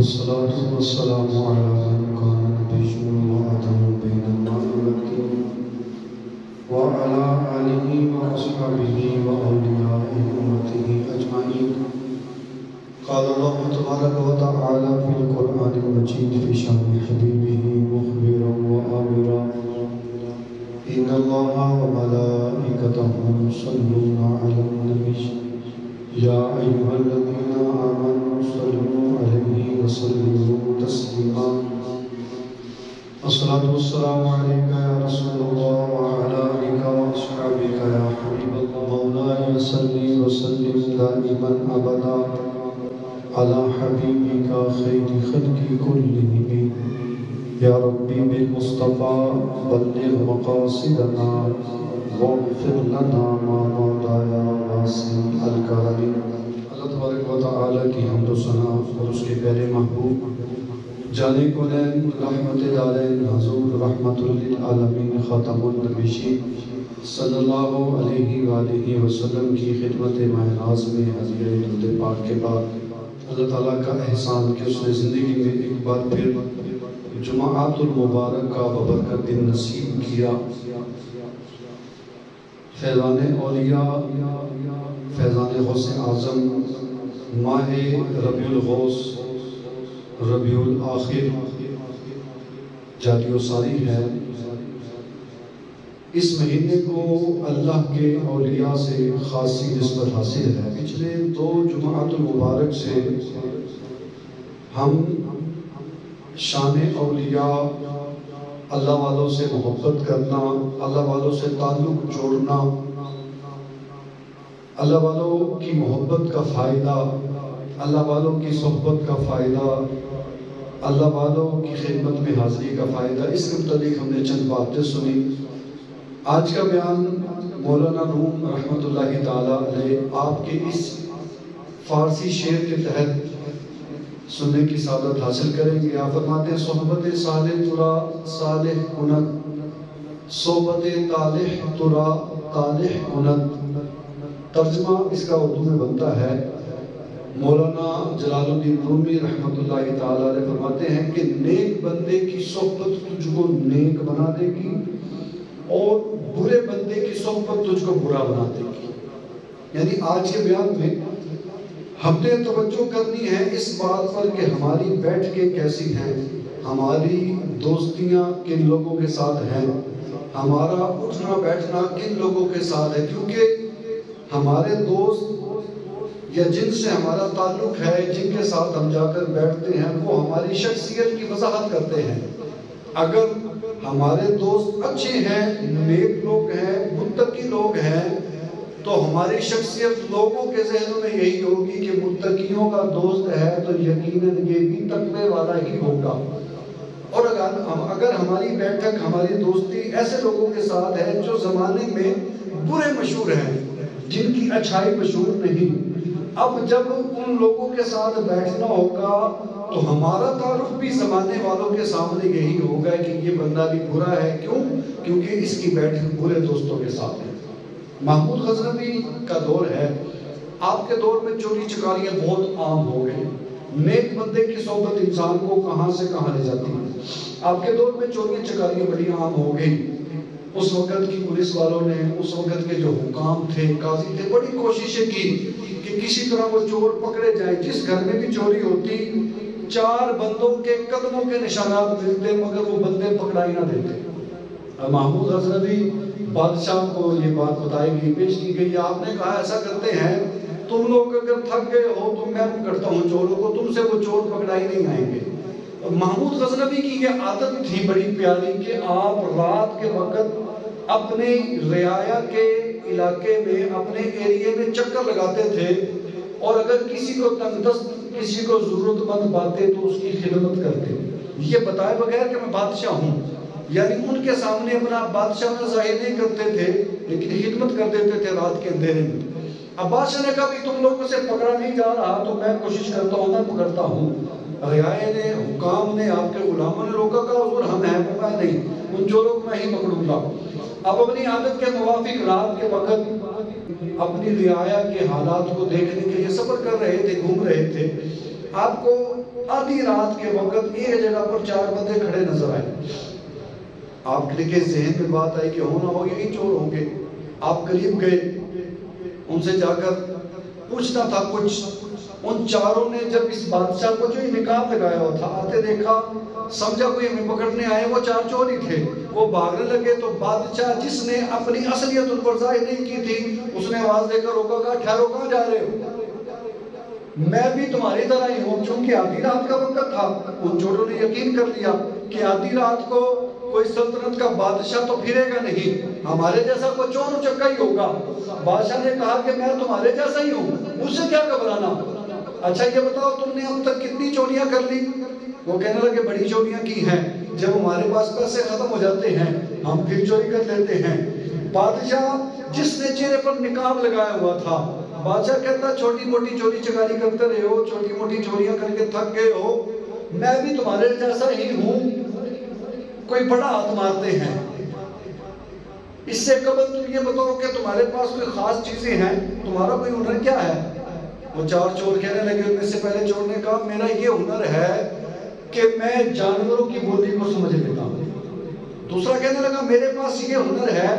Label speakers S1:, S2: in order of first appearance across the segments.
S1: والصلاة والسلام على من كان نبيا وآدم بين الماء والطين وعلى آله وأصحابه وأولياء أمته أجمعين. قال الله تبارك وتعالى في القرآن المجيد في شأن حبيبه مخبرا وآمرا: إن الله وملائكته يصلون على النبي يا أيها الذين آمنوا صلوا عليه وسلموا تسليما. الصلاة والسلام عليك يا رسول الله وعلى آلك وأصحابك يا حبيب الله. مولاي صل وسلم دائما أبدا على حبيبك خير خلق كلهم. يا ربي بالمصطفى بلغ مقاصدنا واغفر لنا ما مضى يا واسع الكرم. اللہ تبارک و تعالیٰ کی حمد و ثنا اور اس کے پیارے محبوب جانے کنین رحمت دارین حضور رحمت للعالمین خاتم النبیین صلی اللہ علیہ وآلہ وسلم کی خدمت ماہ ناز میں حضور درود پاک کے بعد اللہ تعالیٰ کا احسان کہ اس نے زندگی میں ایک بار پھر جماعت المبارک کا ببرکت دن نصیب کیا. فیضان اولیاء، فیضان غوث اعظم، ماہ ربیع الغوث، ربیع الآخر جاری و ساری ہے. اس مہینے کو اللہ کے اولیاء سے خاصی نسبت حاصل ہے. پچھلے 2 جماعت المبارک سے ہم شان اولیاء، اللہ والوں سے محبت کرنا، اللہ والوں سے تعلق جوڑنا، اللہ والوں کی محبت کا فائدہ، اللہ والوں کی صحبت کا فائدہ، اللہ والوں کی خدمت میں حاضری کا فائدہ، اس کے متعلق ہم نے چند باتیں سنی. آج کا بیان مولانا روم رحمت اللہ تعالیٰ علیہ آپ کے اس فارسی شعر کے تحت سننے کی سعادت حاصل کریں گے. آپ فرماتے ہیں: صحبت صالح ترا صالح کند، صحبت طالح ترا طالح کند. ترجمہ اس کا اردو میں بنتا ہے، مولانا جلال الدین رومی رحمت اللہ تعالیٰ علیہ فرماتے ہیں کہ نیک بندے کی صحبت تجھ کو نیک بنا دے گی اور برے بندے کی صحبت تجھ کو برا بنا دے گی. یعنی آج کے بیان میں ہم نے توجہ کرنی ہے اس بات پر کہ ہماری بیٹھکیں کیسی ہیں، ہماری دوستیاں کن لوگوں کے ساتھ ہیں، ہمارا اٹھنا بیٹھنا کن لوگوں کے ساتھ ہے. کیونکہ ہمارے دوست یا جن سے ہمارا تعلق ہے، جن کے ساتھ ہم جا کر بیٹھتے ہیں، وہ ہماری شخصیت کی وضاحت کرتے ہیں. اگر ہمارے دوست اچھے ہیں، نیک لوگ ہیں، متقی لوگ ہیں، تو ہماری شخصیت لوگوں کے ذہنوں میں یہی ہوگی کہ متقیوں کا دوست ہے تو یقیناً یہ بھی تقوی والا ہی ہوگا. اور اگر ہماری بیٹھک، ہماری دوستی ایسے لوگوں کے ساتھ ہے جو زمانے میں برے مشہور ہیں، جن کی اچھائی مشہور نہیں، اب جب ان لوگوں کے ساتھ بیٹھنا ہوگا تو ہمارا تعارف بھی زمانے والوں کے سامنے یہی ہوگا کہ یہ بندہ بھی برا ہے. کیوں؟ کیونکہ اس کی بیٹھک برے دوستوں کے ساتھ ہے. محمود غزنوی کا دور ہے، آپ کے دور میں چوری چکاریاں بہت عام ہو گئی. نیک بندے کی صحبت انسان کو کہاں سے کہاں لے جاتی ہے. آپ کے دور میں چوریاں چکاریاں بڑی عام ہو گئی. اس وقت کی پولیس والوں نے، اس وقت کے جو حکام تھے، قاضی تھے، بڑی کوششیں کی کہ کسی طرح وہ چور پکڑے جائیں. جس گھر میں بھی چوری ہوتی 4 بندوں کے قدموں کے نشانات ملتے مگر وہ بندے پکڑائی نہ دیتے. محمود غزنوی بادشاہ کو یہ بات بتائی گئی، پیش کی گئی. آپ نے کہا ایسا کرتے ہیں، تم لوگ اگر تھک گئے ہو تو میں پکڑتا ہوں چوروں کو، تم سے وہ چور پکڑائی نہیں آئیں گے. محمود غزنوی کی یہ عادت تھی بڑی پیاری کہ آپ رات کے وقت اپنے رعایا کے علاقے میں، اپنے ایریے میں چکر لگاتے تھے اور اگر کسی کو تنگ دست، کسی کو ضرورت مند پاتے تو اس کی خدمت کرتے. یہ بتائے بغیر کہ میں بادشاہ ہوں، یعنی ان کے سامنے اپنا بادشاہ میں ظاہر نہیں کرتے تھے لیکن خدمت کر دیتے تھے رات کے اندھیرے میں. اب بادشاہ نے کہا بھی تم لوگوں سے پکڑا نہیں جا رہا تو میں کوشش کرتا ہوں، میں پکڑتا ہوں. رعایا نے، حکام نے، آپ کے غلاموں نے روکا، کہا حضور ہم ہیں پکڑا نہیں، ان چوروں کو میں ہی پکڑوں گا. اب اپنی عادت کے موافق رات کے وقت اپنی رعایا کے حالات کو دیکھنے کے لیے سفر کر رہے تھے، گھوم رہے تھے. آپ کو آدھی رات کے وقت ایک جگہ پر 4 بندے کھڑے نظر آئے. آپ کے ذہن میں بات آئی کہ ہونا ہو یہی چور ہوں گے. آپ قریب گئے, ان سے جا کر پوچھنا تھا کچھ. ان چاروں نے جب اس بادشاہ کو جو نقاب لگایا ہوا تھا آتے دیکھا, سمجھا کوئی ہمیں پکڑنے آئے. وہ 4 چور ہی تھے. وہ بھاگنے لگے تو بادشاہ جس نے اپنی اصلیت ان پر ظاہر نہیں کی تھی, اس نے آواز دے کر روکا, کہا ٹھہرو, کہاں جا رہے ہو؟ میں بھی تمہاری طرح ہی ہوں. چونکہ آدھی رات کا وقت تھا, ان چوروں نے یقین کر لیا کہ آدھی رات کو کوئی سلطنت کا بادشاہ تو پھرے گا نہیں, ہمارے جیسا کوئی چور چکا ہی ہوگا. بادشاہ نے کہا کہ میں تمہارے جیسا ہی ہوں, مجھ سے کیا گھبرانا. اچھا یہ بتاؤ تم نے اب تک کتنی چوریاں کر لی؟ وہ کہنے لگے بڑی چوریاں کی ہیں. جب ہمارے پاس پیسے ختم ہو جاتے ہیں ہم پھر چوری کر لیتے ہیں. بادشاہ جس نے چہرے پر نقاب لگایا ہوا تھا, بادشاہ کہتا چھوٹی موٹی چوری چکاری کرتے رہے ہو, چھوٹی موٹی چوریاں کر کے تھک گئے ہو, میں بھی تمہارے جیسا ہی ہوں, کوئی بڑا ہاتھ مارتے ہیں. اس سے قبل تم یہ بتاؤ کہ تمہارے پاس کوئی خاص چیزیں ہیں, تمہارا کوئی ہنر کیا ہے؟ وہ 4 چور کہنے لگے. ان میں سے پہلے چور نے کہا میرا یہ ہنر ہے کہ میں جانوروں کی بولی کو سمجھ لیتا ہوں. دوسرا کہنے لگا میرے پاس یہ ہنر ہے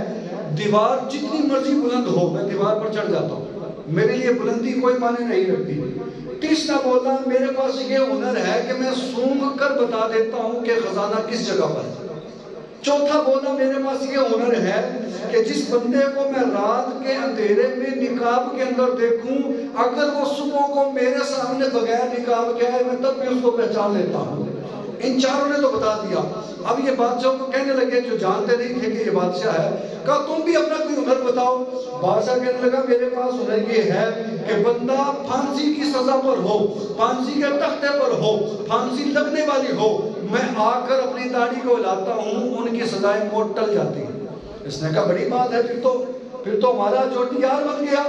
S1: دیوار جتنی مرضی بلند ہو میں دیوار پر چڑھ جاتا ہوں, میرے لیے بلندی کوئی معنی نہیں رکھتی. تیسرا بولا میرے پاس یہ ہنر ہے کہ میں سونگھ کر بتا دیتا ہوں کہ خزانہ کس جگہ پر ہے. چوتھا بولا میرے پاس یہ ہنر ہے کہ جس بندے کو میں رات کے اندھیرے میں نقاب کے اندر دیکھوں, اگر وہ صبح کو میرے سامنے بغیر نقاب کے آئے میں تب بھی اس کو پہچان لیتا ہوں. ان چاروں نے تو بتا دیا. اب یہ بادشاہ کو کہنے لگے جو جانتے نہیں تھے کہ یہ بادشاہ ہے, کہا تم بھی اپنا کوئی ہنر بتاؤ. بادشاہ کہنے لگا میرے پاس ہنر یہ ہے کہ بندہ پھانسی کی سزا پر ہو, پھانسی کے تختے پر ہو, پھانسی لگنے والی ہو, میں آ کر اپنی داڑھی کو ہلاتا ہوں, ان کی سزائیں موت ٹل جاتی ہیں. اس نے کہا بڑی بات ہے, پھر تو ہمارا چوٹی یار بن گیا.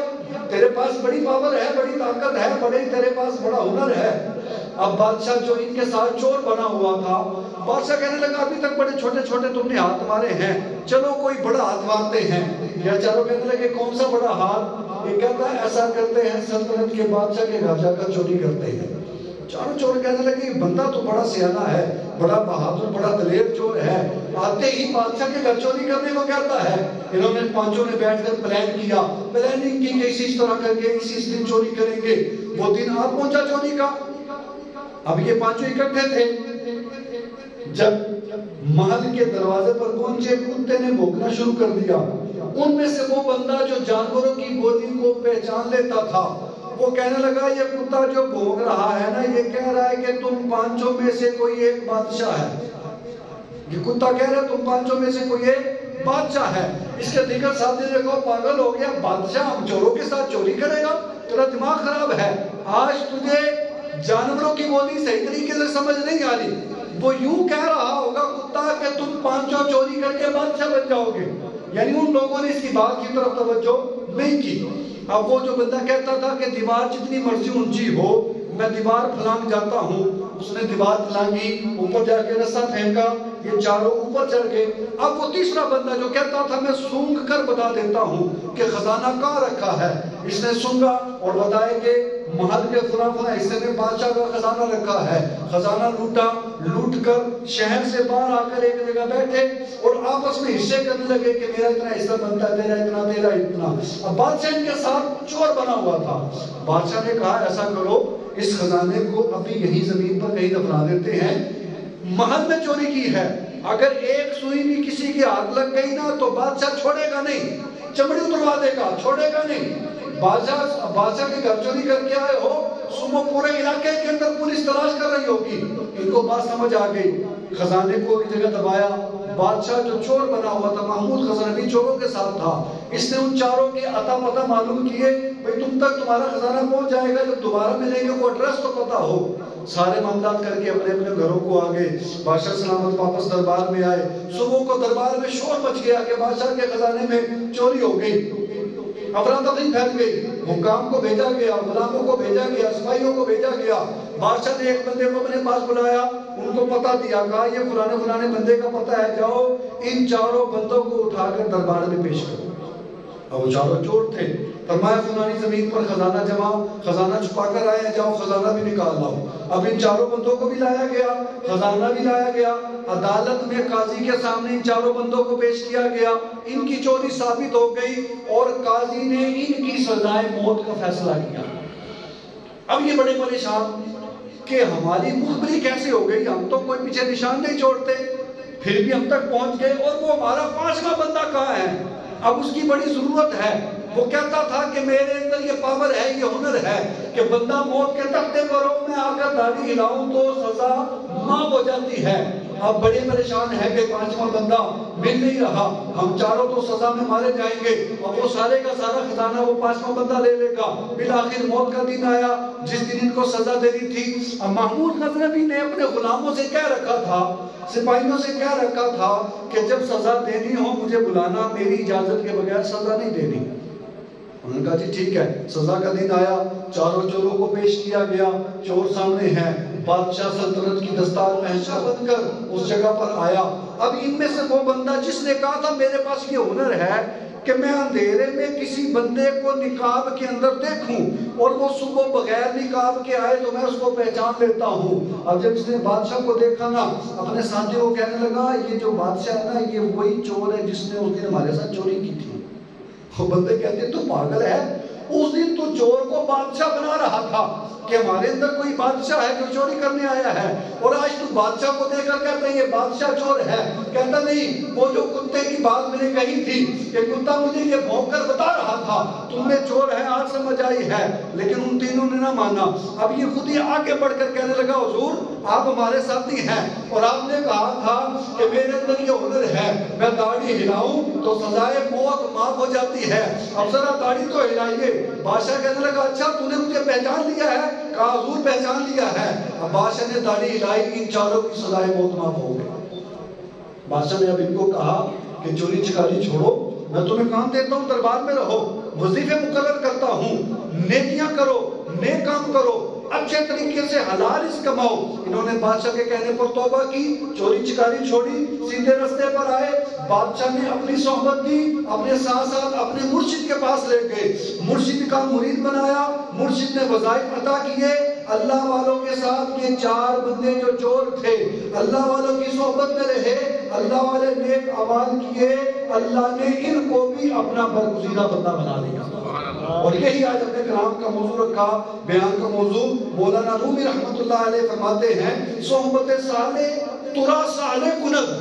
S1: تیرے پاس بڑی پاور ہے, بڑی طاقت ہے, تیرے پاس بڑا ہنر ہے. اب بادشاہ جو ان کے ساتھ چور بنا ہوا تھا, بادشاہ کہنے لگا ابھی تک بڑے چھوٹے چھوٹے تم نے ہاتھ مارے ہیں, چلو کوئی بڑا ہاتھ مارتے ہیں. یا چاروں کہنے لگے کون سا بڑا ہاتھ؟ یہ کہتا ہے ایسا کرتے ہیں سلطنت کے بادشاہ کے گھر جا کر چوری کرتے ہیں. چاروں چور کہنے لگے بندہ تو بڑا سیانہ ہے, بڑا بہادر, بڑا دلیر چور ہے, آتے ہی بادشاہ کے گھر چوری کرنے کو کہتا ہے. انہوں نے پانچوں نے بیٹھ کر پلان کیا, پلاننگ کی کہ اسی طرح کر کے اسی دن چوری کریں گے. وہ دن آ پہنچا چوری کا. اب یہ پانچوں اکٹھے تھے. جب محل کے دروازے پر پہنچے, کتے نے بھونکنا شروع کر دیا. ان میں سے وہ بندہ جو جانوروں کی بولی کو پہچان لیتا تھا, وہ کہنے لگا یہ کتا جو بھونک رہا ہے نا, یہ کہہ رہا ہے کہ تم پانچوں میں سے کوئی ایک بادشاہ ہے. یہ کتا کہہ رہا ہے تم پانچوں میں سے کوئی ایک بادشاہ ہے. اس کے دیگر ساتھی نے کہا پاگل ہو گیا, بادشاہ ہم چوروں کے ساتھ چوری کرے گا, تیرا دماغ خراب ہے. آج تجھے جانوروں کی بولی صحیح طریقے سے سمجھ نہیں آ رہی. وہ یوں کہہ رہا ہوگا کتا کہ تم پانچوں چوری کر کے بادشاہ بن جاؤ گے. یعنی ان لوگوں نے اس کی بات کی طرف توجہ نہیں کی. اب وہ جو بندہ کہتا تھا کہ دیوار جتنی مرضی اونچی ہو میں دیوار پھلانگ جاتا ہوں, اس نے دیوار پھلانگی, اوپر جا کے رسا پھینکا, یہ چاروں اوپر چڑھ گئے. اب وہ تیسرا بندہ جو کہتا تھا میں سونگ کر بتا دیتا ہوں کہ خزانہ کہاں رکھا ہے, اس نے سونگا اور بتایا کہ محل کے فلاں حصے میں بادشاہ کا خزانہ رکھا ہے. خزانہ لوٹا, لوٹ کر شہر سے باہر آ کر ایک جگہ بیٹھے اور آپس میں حصے کرنے لگے کہ میرا اتنا حصہ بنتا ہے, تیرا اتنا, تیرا اتنا. اب بادشاہ ان کے ساتھ چور بنا ہوا تھا. بادشاہ نے کہا ایسا کرو اس خزانے کو ابھی یہی زمین پر کہیں دفنا دیتے ہیں, محل میں چوری کی ہے, اگر ایک سوئی بھی کسی کی ہاتھ لگ گئی نا تو بادشاہ چھوڑے گا نہیں, چمڑی اتروا دے گا, چھوڑے گا نہیں. بادشاہ کے گھر چوری کر کے آئے ہو, صبح پورے علاقے کے اندر پولیس تلاش کر رہی ہوگی. ان کو بات سمجھ آ گئی, خزانے کو ایک جگہ دبایا. بادشاہ جو چور بنا ہوا تھا, محمود غزنوی چوروں کے ساتھ تھا, اس نے ان چاروں کے عطا پتہ معلوم کیے, بھئی تم تک تمہارا خزانہ پہنچ جائے گا, جب دوبارہ ملیں گے وہ ایڈریس تو پتہ ہو. سارے معاملات کر کے اپنے اپنے گھروں کو آ گئے. بادشاہ سلامت واپس دربار میں آئے. صبح کو دربار میں شور مچ گیا کہ بادشاہ کے خزانے میں چوری ہو گئی. افراتفری پھیل گئی. حکام کو بھیجا گیا, غلاموں کو بھیجا گیا, سپاہیوں کو بھیجا گیا. بادشاہ نے ایک بندے کو اپنے پاس بلایا, ان کو پتہ دیا, کہا یہ فلانے بندے کا پتہ ہے, جاؤ ان چاروں بندوں کو اٹھا کر دربار میں پیش کرو. اور وہ چاروں چور تھے. فرمایا فلانی زمین پر خزانہ جماؤ, خزانہ چھپا کر آئے, جاؤ خزانہ بھی نکال لاؤ. اب ان چاروں بندوں کو بھی لایا گیا, خزانہ بھی لایا گیا, عدالت میں قاضی کے سامنے ان چاروں بندوں کو پیش کیا گیا. ان کی چوری ثابت ہو گئی اور قاضی نے ان کی سزائے موت کا فیصلہ کیا. اب یہ بڑے پریشان کہ ہماری مخبری کیسے ہو گئی, ہم تو کوئی پیچھے نشان نہیں چھوڑتے, پھر بھی ہم تک پہنچ گئے, اور وہ ہمارا 5واں بندہ کہاں ہے؟ اب اس کی بڑی ضرورت ہے. وہ کہتا تھا کہ میرے اندر یہ پاور ہے, یہ ہنر ہے کہ بندہ موت کے تختے پر ہو, میں آ کر داڑھی ہلاؤں تو سزا معاف ہو جاتی ہے. اب بڑے پریشان ہے کہ 5واں بندہ مل نہیں رہا, ہم چاروں تو سزا میں مارے جائیں گے. اب وہ سارے کا سارا خزانہ وہ 5واں بندہ لے لے گا. بالآخر موت کا دن آیا جس دن ان کو سزا دینی تھی. اب محمود غزنوی نے اپنے غلاموں سے کہہ رکھا تھا, سپاہیوں سے کہہ رکھا تھا کہ جب سزا دینی ہو مجھے بلانا, میری اجازت کے بغیر سزا نہیں دینی. انہوں نے کہا جی ٹھیک ہے. سزا کا دن آیا, چاروں چوروں کو پیش کیا گیا. چور سامنے ہیں, بادشاہ سلطنت کی دستار پہنچا بن کر اس جگہ پر آیا. اب ان میں سے وہ بندہ جس نے کہا تھا میرے پاس یہ ہنر ہے کہ میں اندھیرے میں کسی بندے کو نقاب کے اندر دیکھوں اور وہ صبح بغیر نقاب کے آئے تو میں اس کو پہچان لیتا ہوں. اب جب اس نے بادشاہ کو دیکھا نا, اپنے ساتھی کو کہنے لگا یہ جو بادشاہ ہے نا یہ وہی چور ہے جس نے اس دن ہمارے ساتھ چوری کی تھی. وہ بندے کہتے ہیں تو پاگل ہے, اس دن تو چور کو بادشاہ بنا رہا تھا کہ ہمارے اندر کوئی بادشاہ ہے جو چوری کرنے آیا ہے, اور آج تو بادشاہ کو دیکھ کر کہتے ہیں یہ بادشاہ چور ہے. کہتا نہیں, وہ جو کتے کی بات میں نے کہی تھی کہ کتا مجھے یہ بھونک کر بتا رہا تھا تم میں چور ہے, آج سمجھ آئی ہے. لیکن ان تینوں نے نہ مانا. اب یہ خود ہی آگے بڑھ کر کہنے لگا حضور آپ ہمارے ساتھی ہیں اور آپ نے کہا تھا کہ میرے اندر یہ ہنر ہے, میں داڑھی ہلاؤں تو سزائے موت معاف ہو جاتی ہے, اب ذرا داڑھی تو ہلائیے. بادشاہ کہنے لگا اچھا تو نے مجھے پہچان لیا ہے؟ کہا حضور پہچان لیا ہے. اب بادشاہ نے داڑھی ہلائی, ان چاروں کی سزائے موت معاف ہو گئی. بادشاہ نے اب ان کو کہا کہ چوری چکاری چھوڑو, میں تمہیں کام دیتا ہوں, دربار میں رہو, وظیفے مقرر کرتا ہوں, نیکیاں کرو, نیک کام کرو, اچھے طریقے سے حلال رزق کماؤ. انہوں نے بادشاہ کے کہنے پر توبہ کی, چوری چکاری چھوڑی, سیدھے رستے پر آئے. بادشاہ نے اپنی صحبت دی, اپنے ساتھ ساتھ اپنے مرشد کے پاس لے گئے, مرشد کا مرید بنایا, مرشد نے وظائف عطا کیے. اللہ والوں کے ساتھ یہ 4 بندے جو چور تھے اللہ والوں کی صحبت میں رہے, اللہ والے نیک اعمال کیے, اللہ نے ان کو بھی اپنا برگزیدہ بندہ بنا دیا. اور یہی آج اپنے کلام کا موضوع رکھا, بیان کا موضوع. مولانا رومی رحمت اللہ علیہ فرماتے ہیں صحبت صالح ترا صالح کند,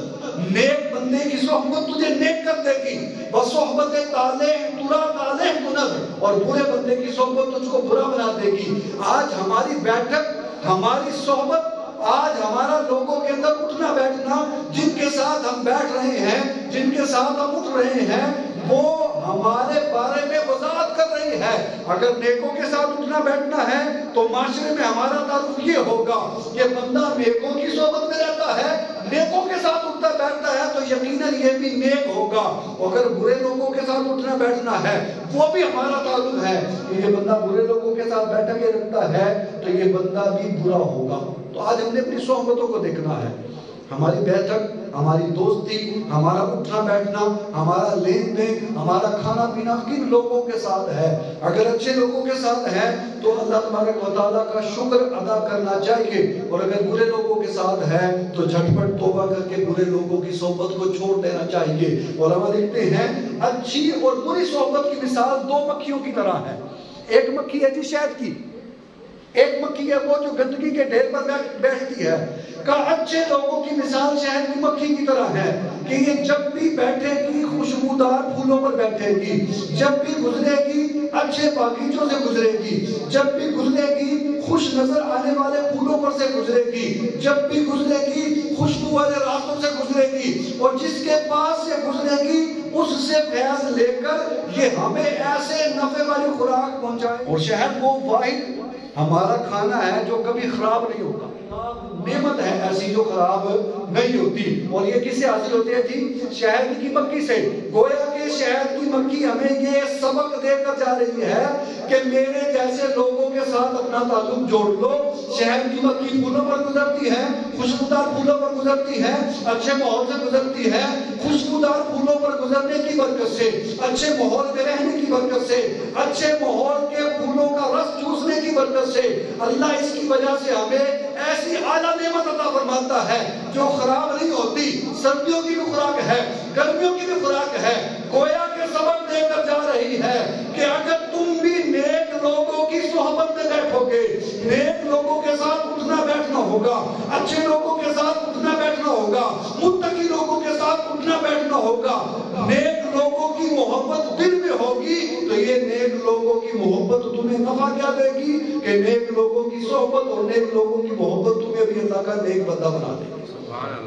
S1: نیک بندے کی صحبت تجھے نیک کر دے گی. بس صحبت طالح ترا طالح کند, اور برے بندے کی صحبت تجھ کو برا بنا دے گی. آج ہماری بیٹھک, ہماری صحبت, آج ہمارا لوگوں کے اندر اٹھنا بیٹھنا, جن کے ساتھ ہم بیٹھ رہے ہیں, جن کے ساتھ ہم اٹھ رہے ہیں, وہ ہمارے بارے میں وضاحت کر رہی ہے. اگر نیکوں کے ساتھ اٹھنا بیٹھنا ہے تو معاشرے میں ہمارا تعارف یہ ہوگا کہ بندہ نیکوں کی صحبت میں رہتا ہے, نیکوں کے ساتھ اٹھتا بیٹھتا ہے تو یقیناً یہ بھی نیک ہوگا. اگر برے لوگوں کے ساتھ اٹھنا بیٹھنا ہے وہ بھی ہمارا تعارف ہے کہ یہ بندہ برے لوگوں کے ساتھ بیٹھا کے رکھتا ہے تو یہ بندہ بھی برا ہوگا. تو آج ہم نے اپنی صحبتوں کو دیکھنا ہے, ہماری بیٹھک, ہماری دوستی, ہمارا اٹھنا بیٹھنا, ہمارا لین دین, ہمارا کھانا پینا کن لوگوں کے ساتھ ہے. اگر اچھے لوگوں کے ساتھ ہے تو اللہ تبارک و تعالیٰ کا شکر ادا کرنا چاہیے, اور اگر برے لوگوں کے ساتھ ہے تو جھٹپٹ توبہ کر کے برے لوگوں کی صحبت کو چھوڑ دینا چاہیے. اور ہم دیکھتے ہیں اچھی اور بری صحبت کی مثال 2 مکھیوں کی طرح ہے. ایک مکھی ہے جی شہد کی, ایک مکھی ہے وہ جو گندگی کے ڈھیر پر بیٹھتی ہے. کہا اچھے لوگوں کی مثال شہد کی مکھی کی طرح ہے کہ یہ جب بھی بیٹھے گی خوشبودار پھولوں پر بیٹھے گی, جب بھی گزرے گی اچھے باغیچوں سے گزرے گی, جب بھی گزرے گی خوش نظر آنے والے پھولوں پر سے گزرے گی, جب بھی گزرے گی خوشبو والے راستوں سے گزرے گی, اور جس کے پاس سے گزرے گی اس سے فیض لے کر یہ ہمیں ایسے نفع والی خوراک پہنچائے. اور شہد وہ واحد ہمارا کھانا ہے جو کبھی خراب نہیں ہوتا, نعمت ہے ایسی جو خراب نہیں ہوتی. اور یہ کس سے حاصل ہوتی ہے جی؟ شہد کی مکھی سے. گویا کہ شہد کی مکھی ہمیں یہ سبق دے کر جا رہی ہے کہ میرے جیسے لوگوں کے ساتھ اپنا تعلق جوڑ لو. شہر کی مکھی پھولوں پر گزرتی ہے، خوشبودار پھولوں پر گزرتی ہے، اچھے ماحول سے گزرتی ہے، خوشبودار پھولوں پر گزرنے کی برکت سے، اچھے ماحول میں رہنے کی برکت سے، اچھے ماحول کے پھولوں کا رس چوسنے کی برکت سے اللہ اس کی وجہ سے ہمیں ایسی اعلیٰ نعمت عطا فرماتا ہے جو خراب نہیں ہوتی، سردیوں کی بھی خوراک ہے، گرمیوں کی بھی خوراک ہے، گویا کے سبب دے کر جا رہی ہے کہ اگر تم بھی نیک لوگوں کی صحبت میں بیٹھو گے، نیک لوگوں کے ساتھ اٹھنا بیٹھنا ہوگا، اچھے لوگوں کے ساتھ اٹھنا بیٹھنا ہوگا، متقی لوگوں کے ساتھ اٹھنا بیٹھنا ہوگا، نیک لوگوں کی محبت دل میں ہوگی تو یہ نیک لوگوں کی محبت تمہیں نفع کیا دے گی کہ نیک لوگوں کی صحبت اور نیک لوگوں کی محبت تمہیں بھی اللہ کا نیک بندہ بنا دے گی۔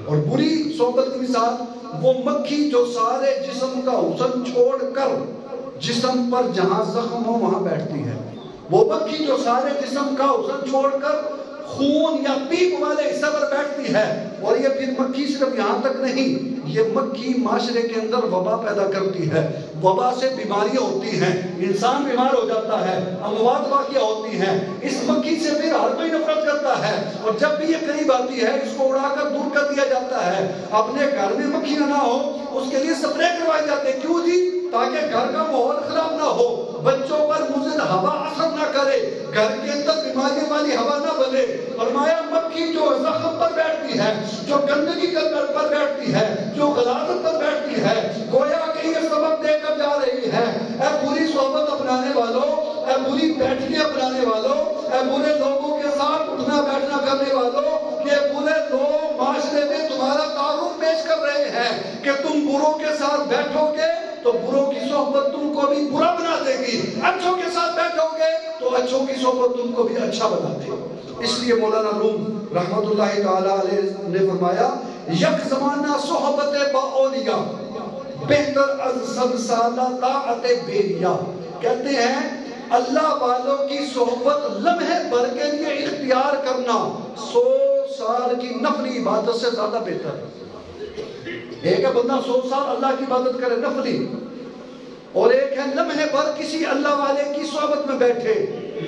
S1: اور بری صحبت کی مثال وہ مکھی جو سارے جسم کا حسن چھوڑ کر جسم پر جہاں زخم ہو وہاں بیٹھتی ہے، وہ مکھی جو سارے جسم کا حسن چھوڑ کر خون یا پیپ والے حصے پر بیٹھتی ہے۔ اور یہ پھر مکھی صرف یہاں تک نہیں، یہ مکھی معاشرے کے اندر وبا پیدا کرتی ہے، وبا سے بیماریاں ہوتی ہیں، انسان بیمار ہو جاتا ہے، اموات واقع ہوتی ہیں، اس مکھی سے پھر ہر کوئی نفرت کرتا ہے، اور جب بھی یہ قریب آتی ہے اس کو اڑا کر دور کر دیا جاتا ہے۔ اپنے گھر میں مکھیاں نہ ہو اس کے لیے سپرے کروائے جاتے ہیں، کیوں جی؟ تاکہ گھر کا ماحول خراب نہ ہو، بچوں پر مضر ہوا اثر نہ کرے، گھر کے اندر بیماری والی ہوا نہ بنے۔ فرمایا مکھی جو زخم پر بیٹھتی ہے، جو گندگی پر بیٹھتی ہے، جو غلاظت پر بیٹھتی ہے، گویا کہ یہ سبب دے کر جا رہی ہے۔ اے بری صحبت اپنانے والوں، اے بری بیٹھنے اپنانے والوں، اے برے لوگوں کے ساتھ اٹھنا بیٹھنا کرنے والوں، یہ برے لوگ معاشرے میں تمہارا تعارف پیش کر رہے ہیں کہ تم بروں کے ساتھ بیٹھو گے تو بروں کی صحبت تم کو بھی برا بنا دے گی، اچھوں کے ساتھ بیٹھو گے تو اچھوں کی صحبت تم کو بھی اچھا بنا دے گی۔ اس لیے مولانا روم رحمت اللہ تعالیٰ علیہ نے فرمایا یک زمانہ صحبت با اولیاء بہتر از 100 سالہ طاعت بیریا۔ کہتے ہیں اللہ والوں کی صحبت لمحے بھر کے لیے اختیار کرنا 100 سال کی نفلی عبادت سے زیادہ بہتر ہے۔ ایک ہے بندہ 100 سال اللہ کی عبادت کرے نفلی، اور ایک ہے لمحے بھر کسی اللہ والے کی صحبت میں بیٹھے،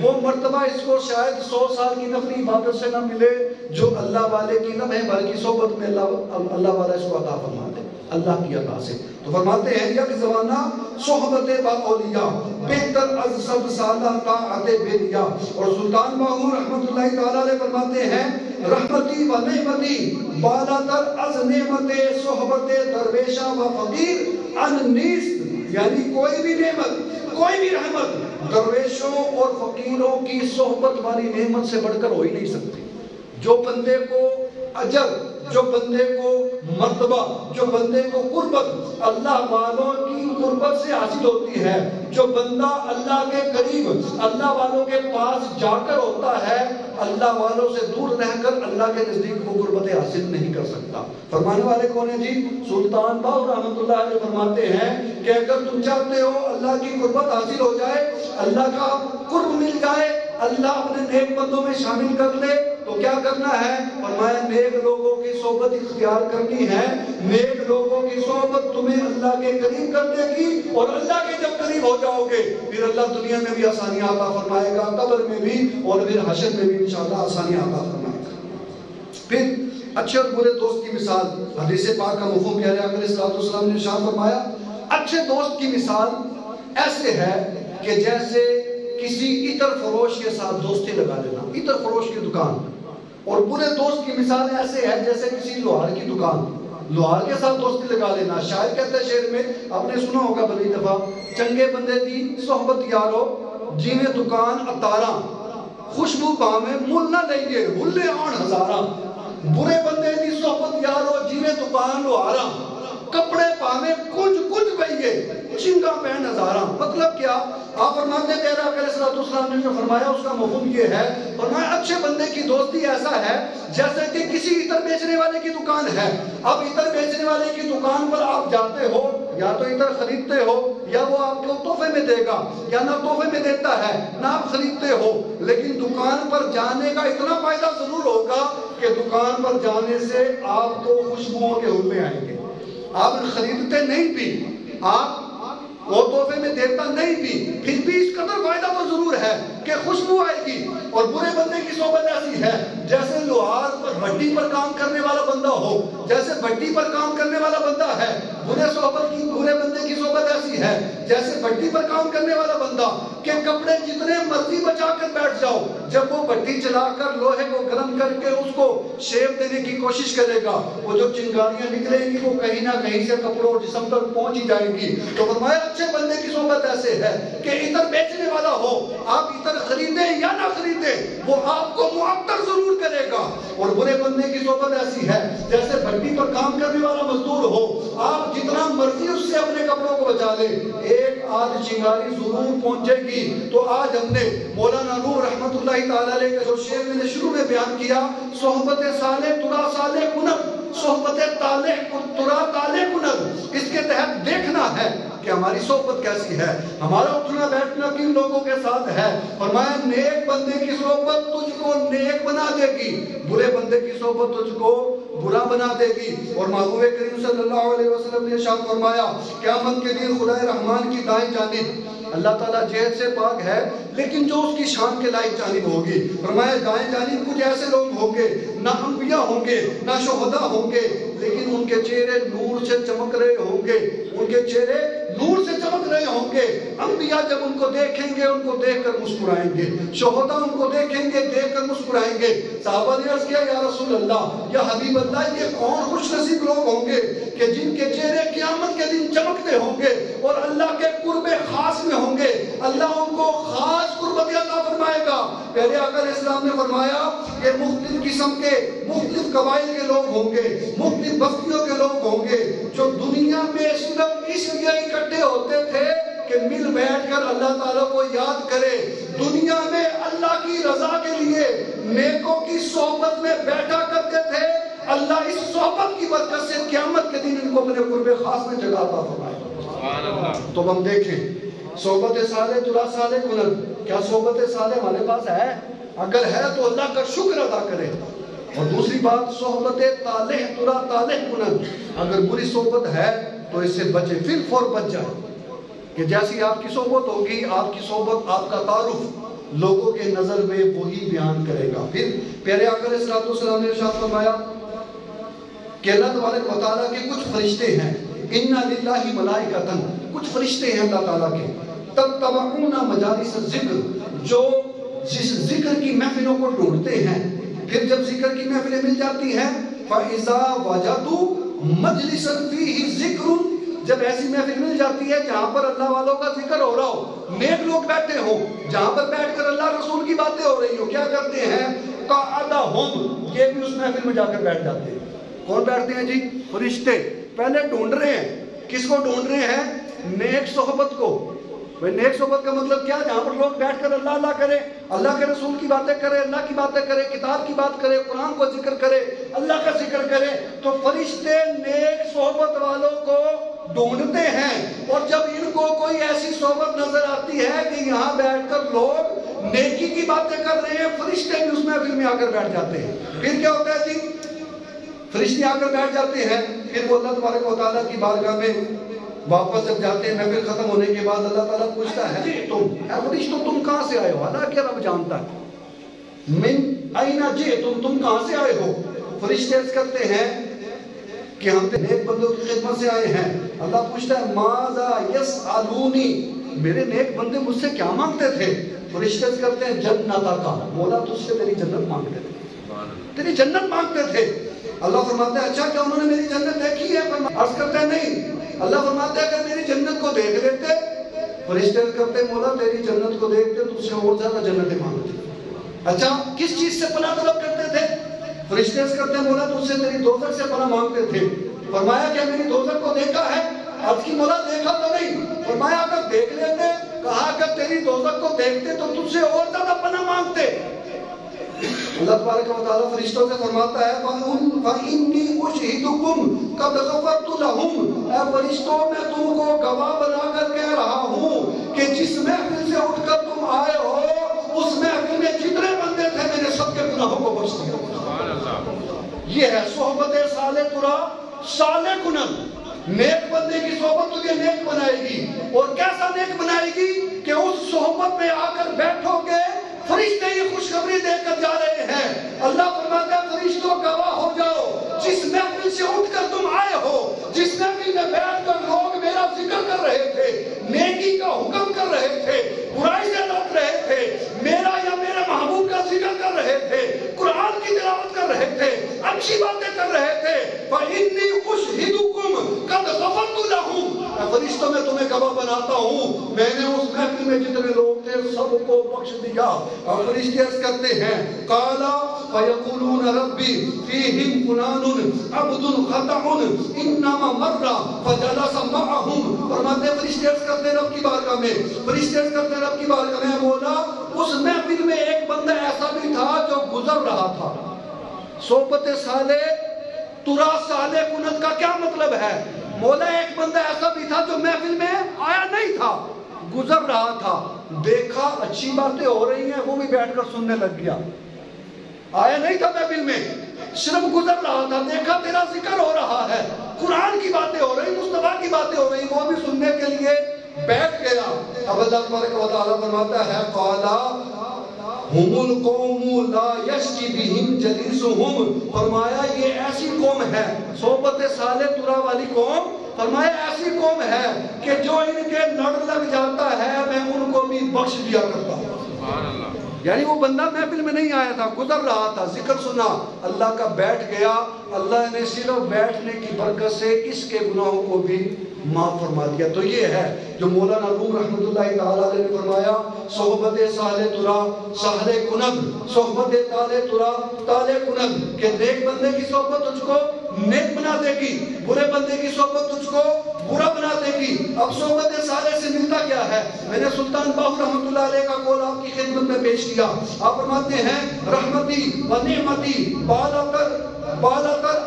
S1: وہ مرتبہ اس کو شاید 100 سال کی نفلی عبادت سے نہ ملے جو اللہ والے کی لمحے بھر کی صحبت میں اللہ والا اس کو عطا فرما دے اللہ کی عطا سے۔ تو فرماتے ہیں یک زمانہ صحبت با اولیاء بہتر از 100 سالہ طاعت بیریا۔ اور سلطان باہور رحمت اللہ تعالیٰ علیہ فرماتے ہیں رحمتی و نعمتی بالاتر از نعمت صحبت درویشہ و فقیر ان نیست، یعنی کوئی بھی نعمت، کوئی بھی رحمت درویشوں اور فقیروں کی صحبت والی نعمت سے بڑھ کر ہو ہی نہیں سکتی۔ جو بندے کو اجر، جو بندے کو مرتبہ، جو بندے کو قربت اللہ والوں کی قربت سے حاصل ہوتی ہے، جو بندہ اللہ کے قریب اللہ والوں کے پاس جا کر ہوتا ہے، اللہ والوں سے دور رہ کر اللہ کے نزدیک وہ قربت حاصل نہیں کر سکتا۔ فرمانے والے کون ہیں جی؟ سلطان باہور رحمت اللہ علیہ فرماتے ہیں کہ اگر تم چاہتے ہو اللہ کی قربت حاصل ہو جائے، اللہ کا قرب مل جائے، اللہ اپنے نیک بندوں میں شامل کر لے، تو کیا کرنا ہے؟ فرمایا نیک لوگوں کی صحبت اختیار کرنی ہے، نیک لوگوں کی صحبت تمہیں اللہ کے قریب کر دے گی، اور اللہ کے جب قریب ہو جاؤ گے پھر اللہ دنیا میں بھی آسانیاں عطا فرمائے گا، قبر میں بھی اور پھر حشر میں بھی انشاءاللہ آسانیاں عطا فرمائے گا۔ پھر اچھے اور برے دوست کی مثال، حدیث پاک کا مفہوم پیارے آقا علیہ السلام نے ارشاد فرمایا اچھے دوست کی مثال ایسے ہے کہ جیسے کسی عطر فروش کے ساتھ دوستی لگا لینا، عطر فروش کی دکان۔ اور برے دوست کی مثال ایسے ہے جیسے کسی لوہار کی دکان، لوہار کے ساتھ دوستی لگا لینا۔ شاعر کہتے ہیں شعر میں، آپ نے سنا ہوگا بڑی دفعہ، چنگے بندے دی صحبت یارو جیویں دکان اتاراں، خوشبو پاویں مل نہ لئیے ہلے آن ہزاراں۔ برے بندے دی صحبت یارو جیویں دکان لوہاراں، کپڑے پاویں کچھ کچھ بئیے چنگا پہن ہزاراں۔ مطلب کیا؟ آپ فرماتے ہیں تیرا علیہ السلام نے جو فرمایا اس کا مفہوم یہ ہے، فرمایا اچھے بندے کی دوستی ایسا ہے جیسے کہ کسی عطر بیچنے والے کی دکان ہے۔ اب عطر بیچنے والے کی دکان پر آپ جاتے ہو، یا تو عطر خریدتے ہو یا وہ آپ کو تحفے میں دے گا، یا نہ تحفے میں دیتا ہے نہ آپ خریدتے ہو، لیکن دکان پر جانے کا اتنا فائدہ ضرور ہوگا کہ دکان پر جانے سے آپ کو خوشبوؤں کے ہلے آئیں گے۔ آپ خریدتے نہیں بھی، آپ وہ تحفے میں دیتا نہیں بھی، پھر بھی اس قدر فائدہ تو ضرور ہے کہ خوشبو آئے گی. اور برے بندے کی صحبت ایسی ہے جیسے لوہار پر بھٹی پر کام کرنے والا بندہ ہو, جیسے بھٹی پر کام کرنے والا بندہ ہے. برے بندے کی صحبت ایسی ہے جیسے بھٹی پر کام کرنے والا بندہ کہ کپڑے جتنے مرضی بچا کر بیٹھ جاؤ, جب وہ بھٹی چلا کر لوہے کو گرم کر کے اس کو شیپ دینے کی کوشش کرے گا, وہ جو چنگاریاں نکلیں گی وہ کہیں نہ کہیں سے کپڑوں اور جسم تک پہنچ ہی جائیں گی. تو فرمایا اچھے بندے کی صحبت ایسے ہے کہ عطر بیچنے والا ہو, آپ عطر خریدیں یا نہ خریدیں وہ آپ کو معطر ضرور کرے گا. اور برے بندے کی صحبت ایسی ہے جیسے بھٹی پر کام کرنے والا مزدور ہو, آپ جتنا مرضی اس سے اپنے کپڑوں کو بچا لے, ایک آدھ چنگاری ضرور پہنچے گی. تو آج ہم نے مولانا نور رحمت اللہ تعالیٰ علیہ کا جو شعر میں نے شروع میں بیان کیا, صحبت صالح ترا صالح کنب, صحبت ترا طالع کنب, اس کے تحت دیکھنا ہے کہ ہماری صحبت کیسی ہے, ہمارا اٹھنا بیٹھنا کن لوگوں کے ساتھ ہے. فرمایا نیک بندے کی صحبت تجھ کو نیک بنا دے گی, برے بندے کی صحبت تجھ کو برا بنا دے گی. اور محبوب کریم صلی اللہ علیہ وسلم نے ارشاد فرمایا قیامت کے دن خدائے رحمان کی دائیں جانب, اللہ تعالیٰ جہد سے پاک ہے لیکن جو اس کی شان کے لائق جانب ہوگی, فرمایا دائیں جانب کچھ ایسے لوگ ہوں گے نہ انبیاء ہوں گے نہ شہداء ہوں گے, لیکن ان کے چہرے نور سے چمک رہے ہوں گے, ان کے چہرے نور سے چمک رہے ہوں گے. انبیاء جب ان کو دیکھیں گے ان کو دیکھ کر مسکرائیں گے, شہداء ان کو دیکھیں گے دیکھ کر مسکرائیں گے. صحابہ نے عرض کیا یا رسول اللہ یا حبیب اللہ, یہ کون خوش نصیب لوگ ہوں گے کہ جن کے چہرے قیامت کے دن چمکتے ہوں گے اور اللہ کے قرب خاص میں ہوں گے, اللہ ان کو خاص قربت عطا فرمائے گا. پہلے آقا علیہ السلام نے فرمایا کہ مختلف قسم کے مختلف قبائل کے لوگ ہوں گے, مختلف بستیوں کے لوگ ہوں گے جو دنیا میں صرف اس لیے اکٹھے ہوتے تھے کہ مل بیٹھ کر اللہ تعالیٰ کو یاد کرے. دنیا میں اللہ کی رضا کے لیے نیکوں کی صحبت میں بیٹھا کرتے تھے, اللہ اس صحبت کی برکت سے قیامت کے دن ان کو اپنے قرب خاص میں جگہ عطا فرمائے. تو ہم دیکھیں صحبت صالح ترا صالح کنب, کیا صحبت صالح ہمارے پاس ہے؟ اگر ہے تو اللہ کا شکر ادا کرے. اور دوسری بات صحبت طالع ترا طالع کنب, اگر بری صحبت ہے تو اس سے بچے, فی الفور بچ جائے کہ جیسی آپ کی صحبت ہوگی آپ کی صحبت آپ کا تعارف لوگوں کے نظر میں وہی بیان کرے گا. پھر پیارے آقا علیہ السلام نے ارشاد فرمایا کہ اللہ تبارک و تعالیٰ کے کچھ فرشتے ہیں, اِنَّ لِلَّهِ مَلَائِكَةً, کچھ فرشتے ہیں اللہ تعالیٰ کے, تَتَّبَعُونَ مَجَالِسَ الذِّکْر, جو جس ذکر کی محفلوں کو ڈھونڈتے ہیں. پھر جب ذکر کی محفلیں مل جاتی ہیں فَإِذَا وَجَدُوا مَجْلِسًا فِيهِ ذِکْرٌ, جب ایسی محفل مل جاتی ہے جہاں پر اللہ والوں کا ذکر ہو رہا ہو, نیک لوگ بیٹھے ہوں, جہاں پر بیٹھ کر اللہ رسول کی باتیں ہو رہی ہو, کیا کرتے ہیں قَعَدَهُمْ, یہ بھی اس محفل میں جا کر بیٹھ جاتے ہیں. کون بیٹھتے ہیں جی؟ فرشتے. پہلے ڈھونڈ رہے ہیں, کس کو ڈھونڈ رہے ہیں؟ نیک صحبت کو. نیک صحبت کا مطلب کیا؟ جہاں پر لوگ بیٹھ کر اللہ کرے, اللہ کے رسول کی باتیں کرے, اللہ کی باتیں کرے, کتاب کی بات کرے, قرآن کو ذکر کرے, اللہ کا ذکر کرے. تو فرشتے نیک صحبت والوں کو ڈھونڈتے ہیں, اور جب ان کو کوئی ایسی صحبت نظر آتی ہے کہ یہاں بیٹھ کر لوگ نیکی کی باتیں کر رہے ہیں, فرشتے بھی اس محفل میں آ کر بیٹھ جاتے ہیں. پھر کیا ہوتا ہے جی؟ فرشتے آ کر بیٹھ جاتے ہیں. پھر وہ اللہ تبارک و تعالیٰ کی بارگاہ میں واپس جب جاتے ہیں, محفل ختم ہونے کے بعد اللہ تعالیٰ پوچھتا ہے فرشتوں تم کہاں سے آئے ہو؟ حالانکہ رب جانتا ہے, من این جئتم, تم کہاں سے آئے ہو؟ فرشتے عرض کرتے ہیں کہ ہم نیک بندوں کی خدمت سے آئے ہیں. اللہ پوچھتا ہے ماذا یسألونی, میرے نیک بندے مجھ سے کیا مانگتے تھے؟ فرشتے عرض کرتے ہیں جنتک, مولا تجھ سے تیری جنت مانگتے تھے, تیری جنت مانگتے تھے. اللہ فرماتا ہے اچھا کیا انہوں نے میری جنت دیکھی ہے؟ عرض کرتے ہیں نہیں. اللہ فرماتا ہے اگر میری جنت کو دیکھ لیتے, فرشتے عرض کرتے ہیں مولا تیری جنت کو دیکھتے تجھ سے اور زیادہ جنتیں مانگتے. اچھا کس چیز سے پناہ طلب کرتے تھے؟ فرشتے عرض کرتے ہیں مولا تجھ سے تیری دوزخ سے پناہ مانگتے تھے. فرمایا کیا میری دوزخ کو دیکھا ہے؟ عرض کی مولا دیکھا تو نہیں. فرمایا اگر دیکھ لیتے, کہا اگر تیری دوزخ کو دیکھتے تو تجھ سے اور زیادہ پناہ مانگتے. اللہ تبارک و تعالیٰ فرشتوں سے فرماتا ہے فَإِنِّي أُشْهِدُكُمْ قَدْ غَفَرْتُ لَهُمْ, اے فرشتوں میں تم کو گواہ بنا کر کہہ رہا ہوں کہ جس محفل سے اٹھ کر تم آئے ہو اس محفل میں جتنے بندے تھے میں نے سب کے گناہوں کو بخش دیا. یہ ہے صحبت صالح ترا صالح کنب. نیک بندے کی صحبت تجھے نیک بنائے گی, اور کیسا نیک بنائے گی کہ اس صحبت میں آ کر بیٹھو گے فرشتے یہ خوشخبری دے کر جا رہے ہیں. اللہ فرماتا ہے فرشتوں گواہ ہو جاؤ جس محفل سے اٹھ کر تم آئے ہو, جس محفل میں بیٹھ کر لوگ میرا ذکر کر رہے تھے, نیکی کا حکم کر رہے تھے, برائی سے روک رہے تھے, میرا یا میرے محبوب کا ذکر کر رہے تھے, قرآن کی تلاوت کر رہے تھے, اچھی باتیں کر رہے تھے. فَإِنِّي أُشْهِدُكُمْ قَدْ غَفَرْتُ لَهُمْ, فرشتوں میں تمہیں گواہ بناتا ہوں میں نے اس محفل میں جتنے لوگ تھے سب کو بخش دیا. اور فرشتے عرض کرتے ہیں قَالَ فَيَقُولُونَ رَبِّي فِيهِمْ فُلَانٌ عَبْدٌ خَطَعٌ إِنَّمَا مَرَّ فَجَلَسَ مَعَهُمْ. فرماتے ہیں فرشتے عرض کرتے ہیں رب کی بارگاہ میں, فرشتے عرض کرتے ہیں رب کی بارگاہ میں, مولا اس محفل میں ایک بندہ ایسا بھی تھا جو گزر رہا تھا. صحبت صالح ترا صالح کنت کا کیا مطلب ہے؟ مولا ایک بندہ ایسا بھی تھا جو محفل میں آیا نہیں تھا, گزر رہا تھا, دیکھا اچھی باتیں ہو رہی ہیں وہ بھی بیٹھ کر سننے لگ گیا. آیا نہیں تھا محفل میں, صرف گزر رہا تھا, دیکھا تیرا ذکر ہو رہا ہے, قرآن کی باتیں ہو رہی, مصطفیٰ کی باتیں ہو رہی, وہ بھی سننے کے لیے بیٹھ گیا. اب اللہ تبارک و تعالیٰ فرماتا ہے قَالَ هُمُ الْقَوْمُ لَا يَشْكِي بِهِمْ جَلِيسُهُمْ, فرمایا یہ ایسی قوم ہے, صحبت صالح ترا والی قوم, فرمایا ایسی قوم ہے کہ جو ان کے لڑ لگ جاتا ہے میں ان کو بھی بخش دیا کرتا ہوں. سبحان اللہ. یعنی وہ بندہ محفل میں نہیں آیا تھا, گزر رہا تھا, ذکر سنا, اللہ کا بیٹھ گیا, اللہ نے صرف بیٹھنے کی برکت سے اس کے گناہوں کو بھی معاف فرما دیا. تو یہ ہے جو مولانا روم رحمۃ اللہ تعالیٰ علیہ نے فرمایا صحبت صالح ترا صالح کنند, صحبت طالح ترا طالح کنند, کہ نیک بندے کی صحبت تجھ کو نیک بنا دے گی, برے بندے کی صحبت تجھ کو برا بنا دے گی. اب صحبت صالح سے ملتا کیا ہے؟ میں نے سلطان باہو رحمۃ اللہ علیہ کا قول آپ کی خدمت میں پیش کیا. آپ فرماتے ہیں رحمتی و نعمتی بالا تر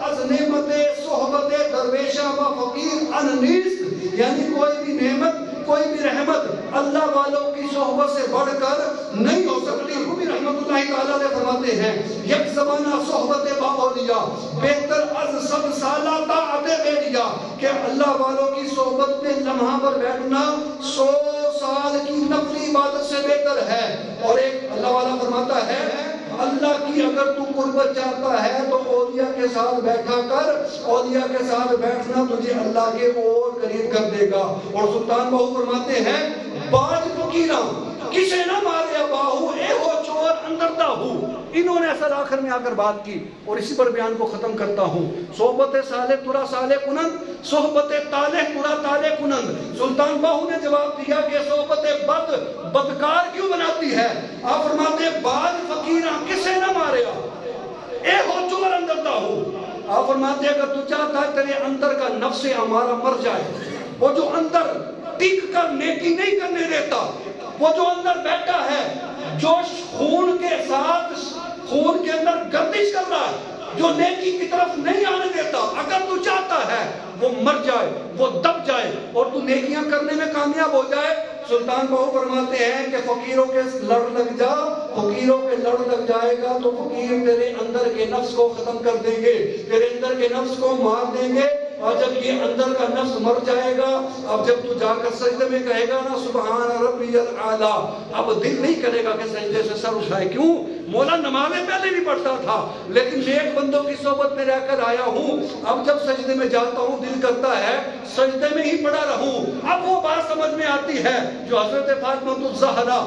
S1: از نعمت صحبت درویشہ و فقیر انیس, یعنی کوئی بھی نعمت کوئی بھی رحمت اللہ والوں کی صحبت سے بڑھ کر نہیں ہو سکتی. رومی رحمت اللہ تعالیٰ علیہ فرماتے ہیں یک زمانہ صحبت باولیا بہتر از سب سالہ طاعت بیلیا, کہ اللہ والوں کی صحبت میں لمحہ پر بیٹھنا 100 سال کی نفلی عبادت سے بہتر ہے. اور ایک اللہ والا فرماتا ہے اللہ کی اگر تو قربت چاہتا ہے تو اولیاء کے ساتھ بیٹھا کر, اولیاء کے ساتھ بیٹھنا تجھے اللہ کے اور قریب کر دے گا. اور سلطان باہو فرماتے ہیں باج فقیراں کسے نہ مارے باہو اے ہو چور اندر دا ہو. انہوں نے اصل آخر میں آ کر بات کی اور اسی پر بیان کو ختم کرتا ہوں. صحبت صالح ترا صالح کنند, صحبت طالح ترا طالح کنند. سلطان باہو نے جواب دیا کہ صحبت بدکار کیوں بناتی ہے؟ آپ فرماتے ہیں باج فقیراں کسے نہ مارے اے ہو چور اندر دا ہو. آپ فرماتے ہیں اگر تو چاہتا ہے تیرے اندر کا نفس ہمارا مر جائے, وہ جو اندر ٹک کر نیکی نہیں کرنے دیتا, وہ جو اندر بیٹھا ہے جو خون کے ساتھ خون کے اندر گردش کر رہا ہے, جو نیکی کی طرف نہیں آنے دیتا, اگر تو چاہتا ہے وہ مر جائے, وہ دب جائے اور تو نیکیاں کرنے میں کامیاب ہو جائے. سلطان باہو فرماتے ہیں کہ فقیروں کے لڑ لگ جا, فقیروں کے لڑ لگ جائے گا تو فقیر تیرے اندر کے نفس کو ختم کر دیں گے, تیرے اندر کے نفس کو مار دیں گے. اور جب یہ اندر کا نفس مر جائے گا, اب جب تو جا کر سجدے میں کہے گا نا سبحان ربی الاعلیٰ, اب دل نہیں کرے گا کہ سجدے سے سر اٹھائے. کیوں؟ مولا نمازیں پہلے بھی پڑھتا تھا لیکن نیک بندوں کی صحبت میں رہ کر آیا ہوں, اب جب سجدے میں جاتا ہوں دل کرتا ہے سجدے میں ہی پڑا رہوں. اب وہ بات سمجھ میں آتی ہے جو حضرت فاطمہ الزہرا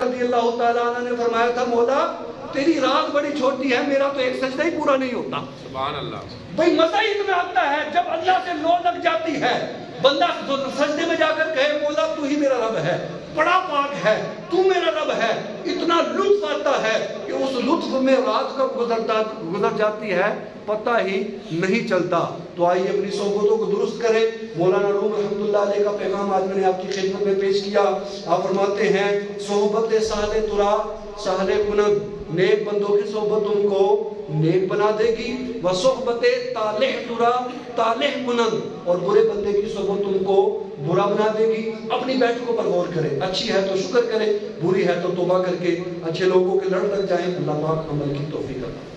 S1: رضی اللہ تعالیٰ عنہ نے فرمایا تھا مولا تیری رات بڑی چھوٹی ہے, میرا تو ایک سجدہ ہی پورا نہیں ہوتا. سبحان اللہ. بھئی مزہ ہی اتنا آتا ہے جب اللہ سے لو لگ جاتی ہے, بندہ سجدے میں جا کر کہے مولا تو ہی میرا رب ہے, بڑا پاک ہے, تو میرا رب ہے. اتنا لطف آتا ہے کہ اس لطف میں رات کب گزر جاتی ہے پتہ ہی نہیں چلتا. تو آئیے اپنی صحبتوں کو درست کریں. مولانا روم رحمۃ اللہ علیہ کا پیغام آج میں نے آپ کی خدمت میں پیش کیا. آپ فرماتے ہیں صحبت صالح ترا صالح کنند, نیک بندوں کی صحبت ان کو نیک بنا دے گی. و صحبت طالح ترا طالح کنند, اور برے بندے کی صحبت ان کو برا بنا دے گی. اپنی بیٹھکوں پر غور کرے, اچھی ہے تو شکر کرے, بری ہے تو توبہ کر کے اچھے لوگوں کے لڑ لگ جائیں. اللہ پاک عمل کی توفیق عطا